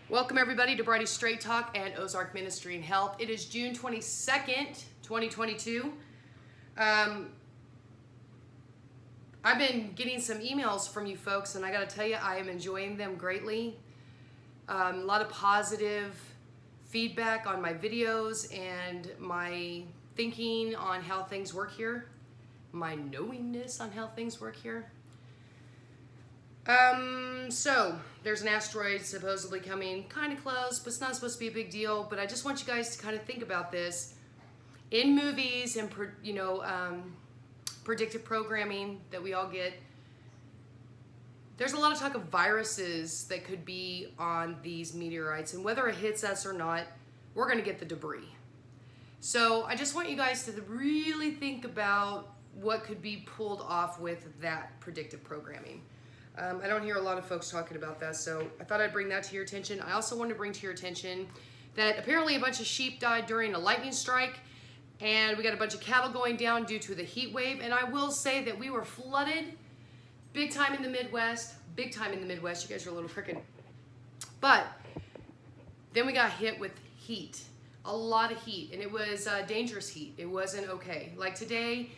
Welcome everybody to Bridie Straight Talk and Ozark Ministry and Health. It is June 22nd, 2022. I've been getting some emails from you folks, and I got to tell you, I am enjoying them greatly. A lot of positive feedback on my videos and my thinking on how things work here, my knowingness on how things work here. So there's an asteroid supposedly coming kind of close, but it's not supposed to be a big deal. But I just want you guys to kind of think about this. In movies and, predictive programming that we all get, there's a lot of talk of viruses that could be on these meteorites, and whether it hits us or not, we're going to get the debris. So I just want you guys to really think about what could be pulled off with that predictive programming. I don't hear a lot of folks talking about that, so I thought I'd bring that to your attention. I also want to bring to your attention that apparently a bunch of sheep died during a lightning strike, and we got a bunch of cattle going down due to the heat wave. And I will say that we were flooded big time in the Midwest. Big time in the Midwest. You guys are a little crooked. But then we got hit with heat. A lot of heat, and it was dangerous heat. It wasn't okay. Like today,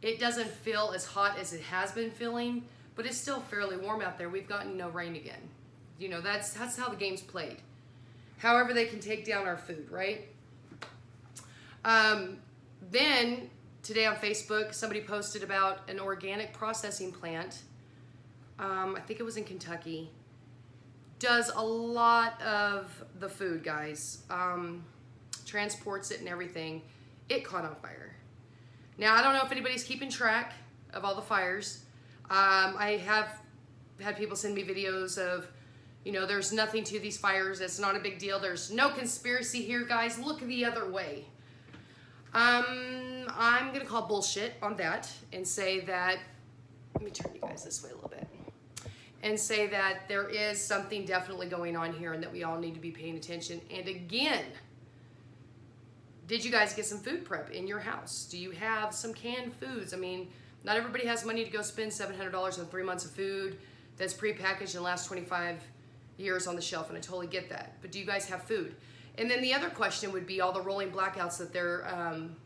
it doesn't feel as hot as it has been feeling, but it's still fairly warm out there. We've gotten no rain again. You know, that's how the game's played. However, they can take down our food, right? Then today on Facebook, somebody posted about an organic processing plant. I think it was in Kentucky. Does a lot of the food, guys. Transports it and everything. It caught on fire. Now, I don't know if anybody's keeping track of all the fires. I have had people send me videos of, you know, there's nothing to these fires. It's not a big deal. There's no conspiracy here, guys. Look the other way. I'm going to call bullshit on that and say that, let me turn you guys this way a little bit, and say that there is something definitely going on here and that we all need to be paying attention. And again, did you guys get some food prep in your house? Do you have some canned foods? I mean, not everybody has money to go spend $700 on 3 months of food that's prepackaged and lasts 25 years on the shelf, and I totally get that. But do you guys have food? And then the other question would be all the rolling blackouts that they're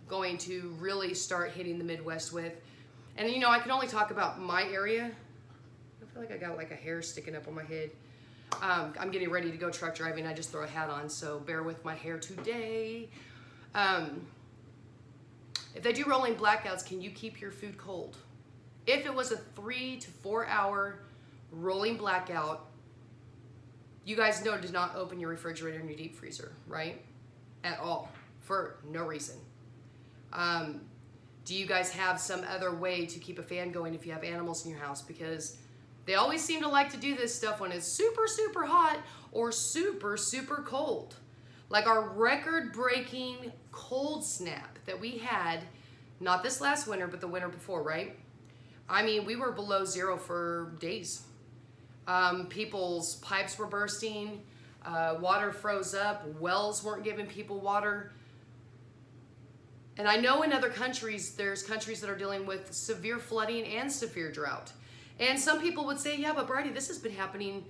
going to really start hitting the Midwest with. And you know, I can only talk about my area. I feel like I got like a hair sticking up on my head. I'm getting ready to go truck driving. I just throw a hat on, so bear with my hair today. If they do rolling blackouts, can you keep your food cold? If it was a 3 to 4 hour rolling blackout, you guys know to not open your refrigerator and your deep freezer, right? At all, for no reason. Do you guys have some other way to keep a fan going if you have animals in your house? Because they always seem to like to do this stuff when it's super, super hot or super, super cold. Like our record-breaking cold snap that we had, not this last winter, but the winter before, right? I mean, we were below zero for days. People's pipes were bursting, water froze up, wells weren't giving people water. And I know in other countries, there's countries that are dealing with severe flooding and severe drought. And some people would say, yeah, but Bridie, this has been happening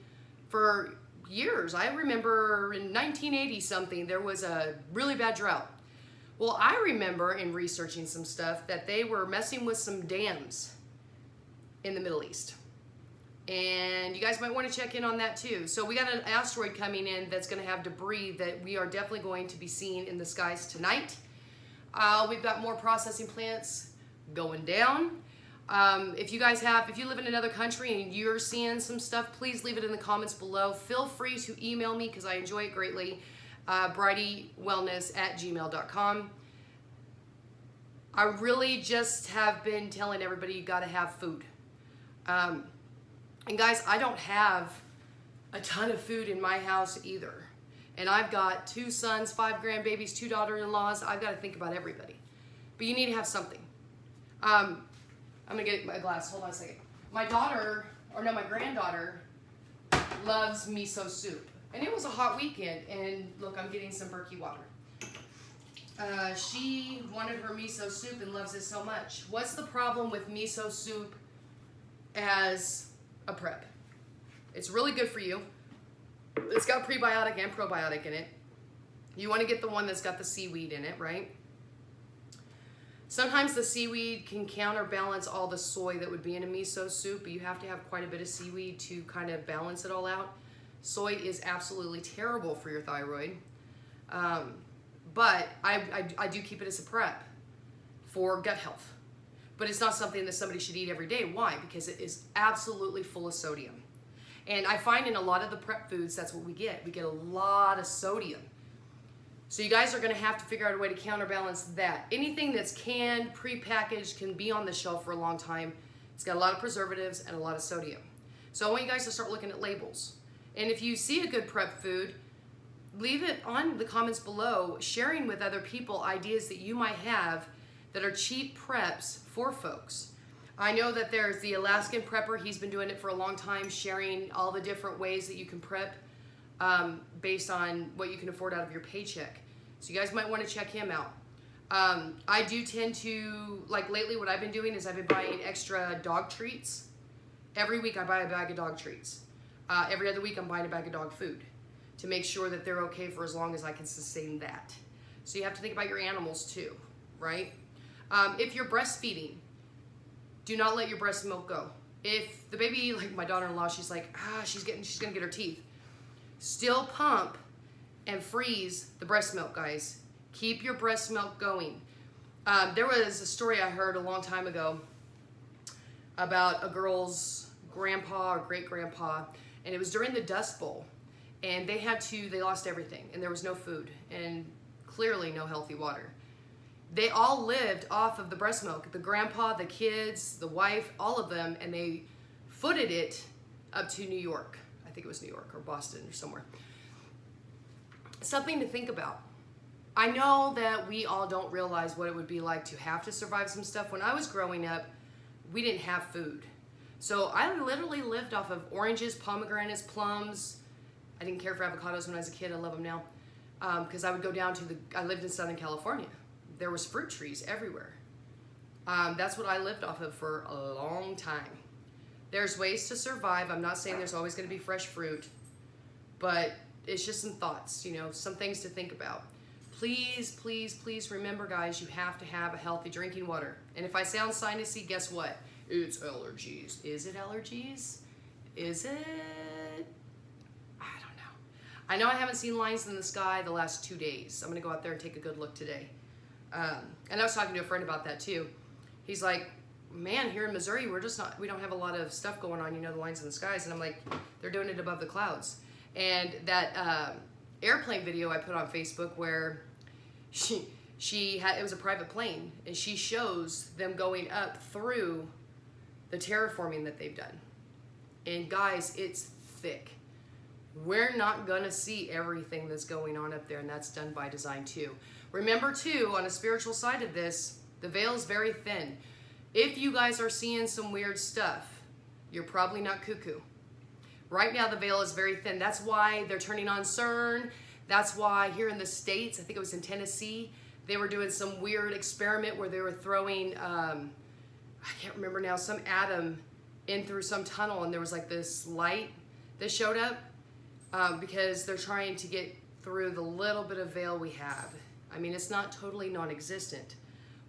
for years. I remember in 1980 something, there was a really bad drought. Well, I remember in researching some stuff that they were messing with some dams in the Middle East. And you guys might want to check in on that too. So we got an asteroid coming in that's going to have debris that we are definitely going to be seeing in the skies tonight. We've got more processing plants going down. If you live in another country and you're seeing some stuff, please leave it in the comments below. Feel free to email me because I enjoy it greatly. BridieWellness@gmail.com. I really just have been telling everybody you got to have food. And guys, I don't have a ton of food in my house either. And I've got 2 sons, 5 grandbabies, 2 daughter-in-laws. I've got to think about everybody. But you need to have something. I'm going to get my glass. Hold on a second. My granddaughter loves miso soup. And it was a hot weekend. And look, I'm getting some Berkey water. She wanted her miso soup and loves it so much. What's the problem with miso soup as a prep? It's really good for you. It's got prebiotic and probiotic in it. You want to get the one that's got the seaweed in it, right? Sometimes the seaweed can counterbalance all the soy that would be in a miso soup, but you have to have quite a bit of seaweed to kind of balance it all out. Soy is absolutely terrible for your thyroid. But I do keep it as a prep for gut health. But it's not something that somebody should eat every day. Why? Because it is absolutely full of sodium. And I find in a lot of the prep foods, that's what we get. We get a lot of sodium. So you guys are going to have to figure out a way to counterbalance that. Anything that's canned, prepackaged, can be on the shelf for a long time. It's got a lot of preservatives and a lot of sodium. So I want you guys to start looking at labels. And if you see a good prep food, leave it on the comments below, sharing with other people ideas that you might have that are cheap preps for folks. I know that there's the Alaskan Prepper. He's been doing it for a long time, sharing all the different ways that you can prep based on what you can afford out of your paycheck. So you guys might want to check him out. I do tend to, like lately what I've been doing is I've been buying extra dog treats. Every week I buy a bag of dog treats. Every other week I'm buying a bag of dog food to make sure that they're okay for as long as I can sustain that. So you have to think about your animals too, right? If you're breastfeeding, do not let your breast milk go. If the baby, like my daughter-in-law, she's like, she's gonna get her teeth. Still pump and freeze the breast milk, guys. Keep your breast milk going. There was a story I heard a long time ago about a girl's grandpa or great-grandpa, and it was during the Dust Bowl, and they lost everything, and there was no food, and clearly no healthy water. They all lived off of the breast milk, the grandpa, the kids, the wife, all of them, and they footed it up to New York. I think it was New York or Boston or somewhere. Something to think about. I know that we all don't realize what it would be like to have to survive some stuff. When I was growing up, we didn't have food. So I literally lived off of oranges, pomegranates, plums. I didn't care for avocados when I was a kid. I love them now. Because I would go down to I lived in Southern California. There was fruit trees everywhere. That's what I lived off of for a long time. There's ways to survive. I'm not saying there's always going to be fresh fruit, but it's just some thoughts, some things to think about. Please, please, please remember, guys, you have to have a healthy drinking water. And if I sound sinusy, guess what? It's allergies. Is it allergies? Is it? I don't know. I know I haven't seen lines in the sky the last 2 days. I'm going to go out there and take a good look today. And I was talking to a friend about that too. He's like, man, here in Missouri, we don't have a lot of stuff going on, the lines in the skies. And I'm like, they're doing it above the clouds. And that airplane video I put on Facebook where it was a private plane, and she shows them going up through the terraforming that they've done. And guys, it's thick. We're not gonna see everything that's going on up there, and that's done by design too. Remember too, on a spiritual side of this, the veil is very thin. If you guys are seeing some weird stuff, you're probably not cuckoo. Right now the veil is very thin. That's why they're turning on CERN. That's why here in the States, I think it was in Tennessee, they were doing some weird experiment where they were throwing, I can't remember now, some atom in through some tunnel, and there was like this light that showed up because they're trying to get through the little bit of veil we have. I mean, it's not totally non-existent,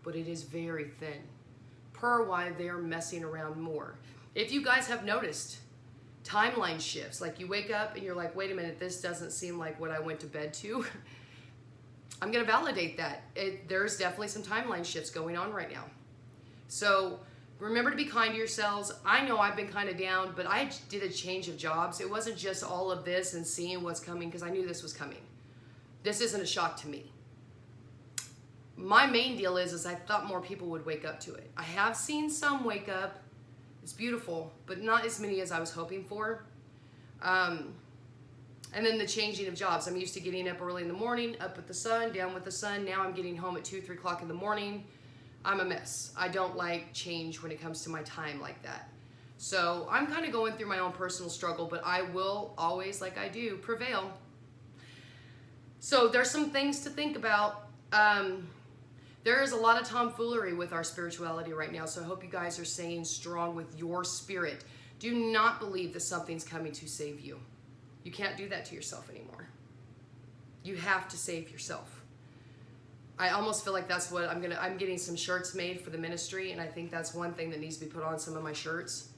but it is very thin. Per why they're messing around more. If you guys have noticed timeline shifts, like you wake up and you're like, wait a minute, this doesn't seem like what I went to bed to. I'm gonna validate that. There's definitely some timeline shifts going on right now. So remember to be kind to yourselves. I know I've been kind of down, but I did a change of jobs. It wasn't just all of this and seeing what's coming, because I knew this was coming. This isn't a shock to me. My main deal is I thought more people would wake up to it. I have seen some wake up. It's beautiful, but not as many as I was hoping for. And then the changing of jobs. I'm used to getting up early in the morning, up with the sun, down with the sun. Now I'm getting home at 2, 3 o'clock in the morning. I'm a mess. I don't like change when it comes to my time like that. So I'm kind of going through my own personal struggle, but I will always, like I do, prevail. So there's some things to think about. There is a lot of tomfoolery with our spirituality right now, so I hope you guys are staying strong with your spirit. Do not believe that something's coming to save you. You can't do that to yourself anymore. You have to save yourself. I almost feel like that's what I'm getting some shirts made for the ministry, and I think that's one thing that needs to be put on some of my shirts.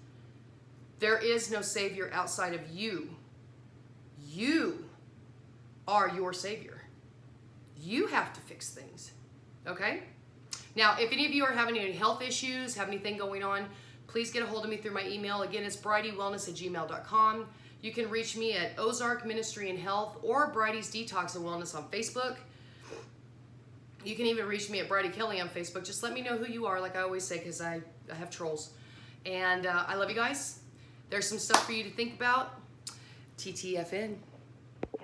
There is no savior outside of you. You are your savior. You have to fix things. Okay? Now, if any of you are having any health issues, have anything going on, please get a hold of me through my email. Again, it's bridieWellness@gmail.com. You can reach me at Ozark Ministry and Health or Bridie's Detox and Wellness on Facebook. You can even reach me at Bridie Kelly on Facebook. Just let me know who you are, like I always say, because I have trolls. And I love you guys. There's some stuff for you to think about. TTFN.